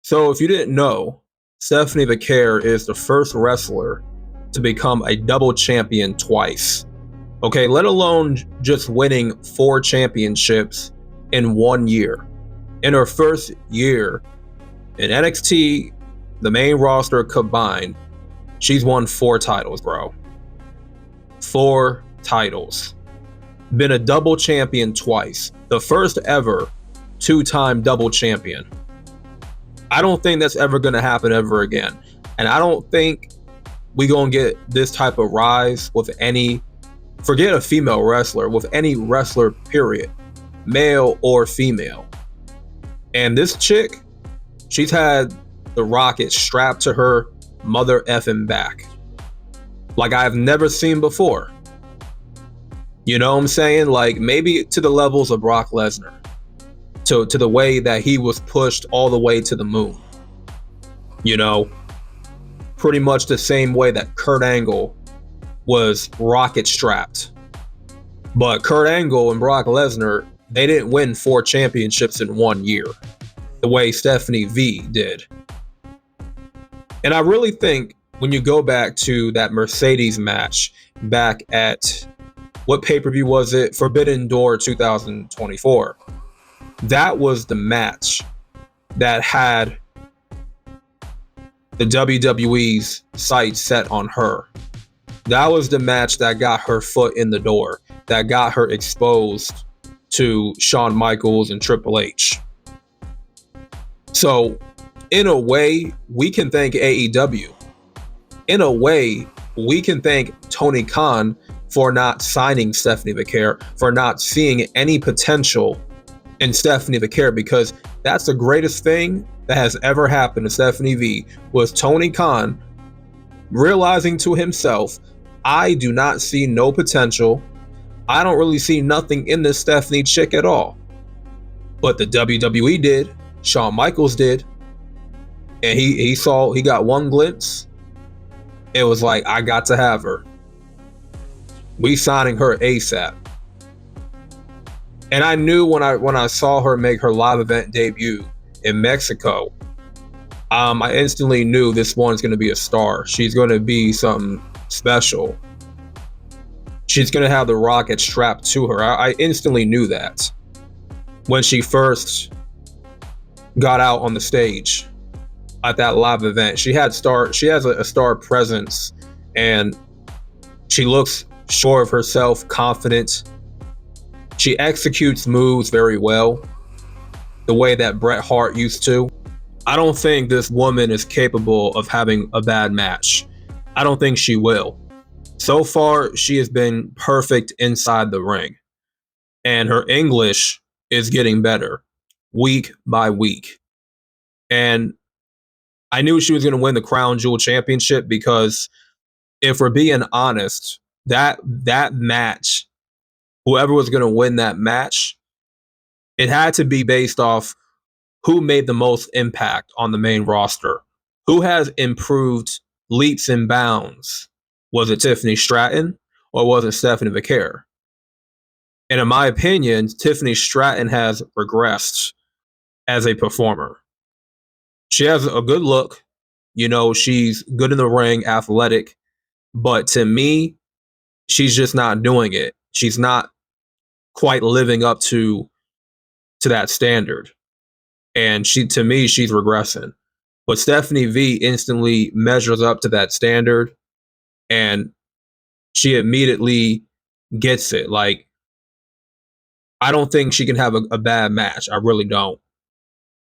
So, if you didn't know, Stephanie Vaquer is the first wrestler to become a double champion twice. Okay, let alone just winning 4 championships in 1 year. In her first year in NXT, the main roster combined, she's won 4 titles, bro. 4 titles. Been a double champion twice. The first ever 2-time double champion. I don't think that's ever going to happen ever again. And I don't think we going to get this type of rise with any, forget a female wrestler, with any wrestler, period, male or female. And this chick, she's had the rocket strapped to her mother effing back like I've never seen before. You know what I'm saying? Like maybe to the levels of Brock Lesnar. To the way that he was pushed all the way to the moon. You know, pretty much the same way that Kurt Angle was rocket strapped. But Kurt Angle and Brock Lesnar, they didn't win 4 championships in 1 year, the way Stephanie V did. And I really think when you go back to that Mercedes match back at, what pay-per-view was it? Forbidden Door 2024. That was the match that had the WWE's sights set on her. That was the match that got her foot in the door, that got her exposed to Shawn Michaels and Triple H. So, in a way, we can thank AEW. In a way, we can thank Tony Khan for not signing Stephanie Vaquer, for not seeing any potential in Stephanie Vaquer, because that's the greatest thing that has ever happened to Stephanie V, was Tony Khan realizing to himself, I do not see no potential. I don't really see nothing in this Stephanie chick at all. But the WWE did. Shawn Michaels did. And he got one glimpse. It was like, I got to have her. We signing her ASAP. And I knew when I saw her make her live event debut in Mexico, I instantly knew this one's going to be a star. She's going to be something special. She's going to have the rocket strapped to her. I instantly knew that when she first got out on the stage at that live event. She has a star presence, and she looks sure of herself, confident. She executes moves very well, the way that Bret Hart used to. I don't think this woman is capable of having a bad match. I don't think she will. So far, she has been perfect inside the ring. And her English is getting better week by week. And I knew she was going to win the Crown Jewel Championship, because if we're being honest, that match, whoever was going to win that match, it had to be based off who made the most impact on the main roster. Who has improved leaps and bounds? Was it Tiffany Stratton or was it Stephanie Vaquer? And in my opinion, Tiffany Stratton has regressed as a performer. She has a good look. You know, she's good in the ring, athletic. But to me, she's just not doing it. She's not quite living up to that standard. And to me, she's regressing. But Stephanie V instantly measures up to that standard, and she immediately gets it. Like, I don't think she can have a bad match. I really don't.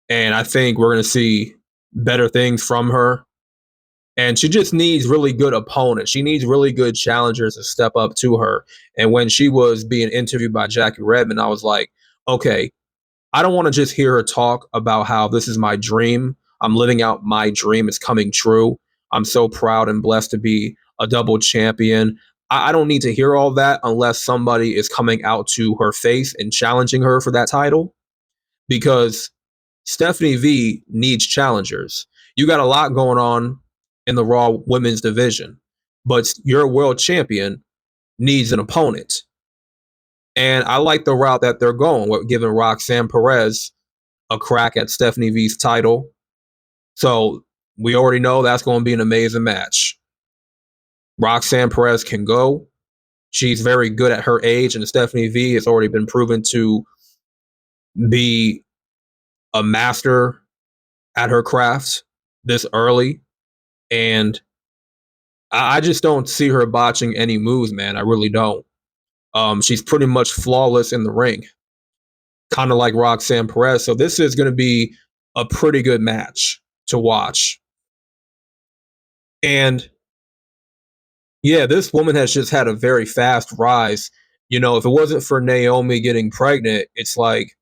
And I think we're going to see better things from her. And she just needs really good opponents. She needs really good challengers to step up to her. And when she was being interviewed by Jackie Redmond, I was like, okay, I don't want to just hear her talk about how this is my dream. I'm living out my dream. It's coming true. I'm so proud and blessed to be a double champion. I don't need to hear all that unless somebody is coming out to her face and challenging her for that title. Because Stephanie V needs challengers. You got a lot going on in the Raw women's division, but your world champion needs an opponent. And I like the route that they're going with, giving Roxanne Perez a crack at Stephanie V's title. So we already know that's going to be an amazing match. Roxanne Perez can go. She's very good at her age, and Stephanie V has already been proven to be a master at her craft this early. And I just don't see her botching any moves, man. I really don't. She's pretty much flawless in the ring, kind of like Roxanne Perez. So this is going to be a pretty good match to watch. And yeah, this woman has just had a very fast rise. You know, if it wasn't for Naomi getting pregnant, it's like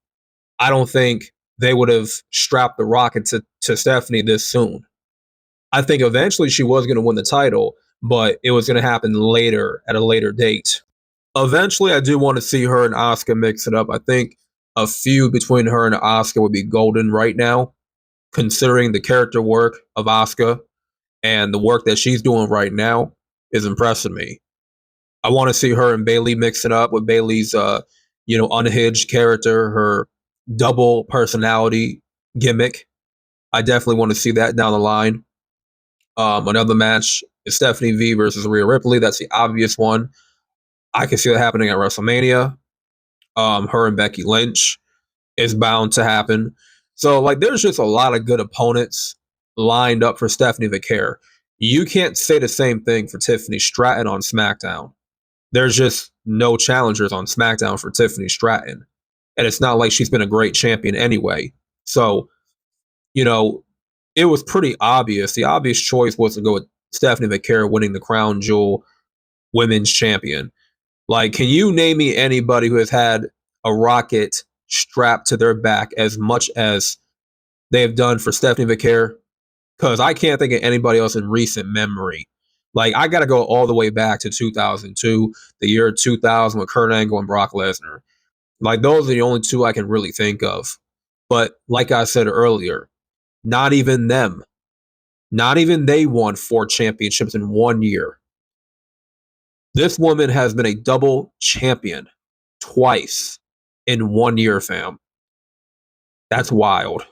I don't think they would have strapped the rocket to Stephanie this soon. I think eventually she was going to win the title, but it was going to happen later at a later date. Eventually, I do want to see her and Asuka mix it up. I think a feud between her and Asuka would be golden right now, considering the character work of Asuka and the work that she's doing right now is impressing me. I want to see her and Bayley mix it up with Bayley's, unhinged character, her double personality gimmick. I definitely want to see that down the line. Another match is Stephanie V versus Rhea Ripley. That's the obvious one. I can see that happening at WrestleMania. Her and Becky Lynch is bound to happen. So, like, there's just a lot of good opponents lined up for Stephanie Vaquer. You can't say the same thing for Tiffany Stratton on SmackDown. There's just no challengers on SmackDown for Tiffany Stratton. And it's not like she's been a great champion anyway. So, you know, it was pretty obvious. The obvious choice was to go with Stephanie Vaquer winning the Crown Jewel Women's Champion. Like, can you name me anybody who has had a rocket strapped to their back as much as they have done for Stephanie Vaquer? Because I can't think of anybody else in recent memory. Like, I got to go all the way back to 2002, the year 2000 with Kurt Angle and Brock Lesnar. Like, those are the only two I can really think of. But like I said earlier, not even them. Not even they won 4 championships in 1 year. This woman has been a double champion twice in 1 year, fam. That's wild.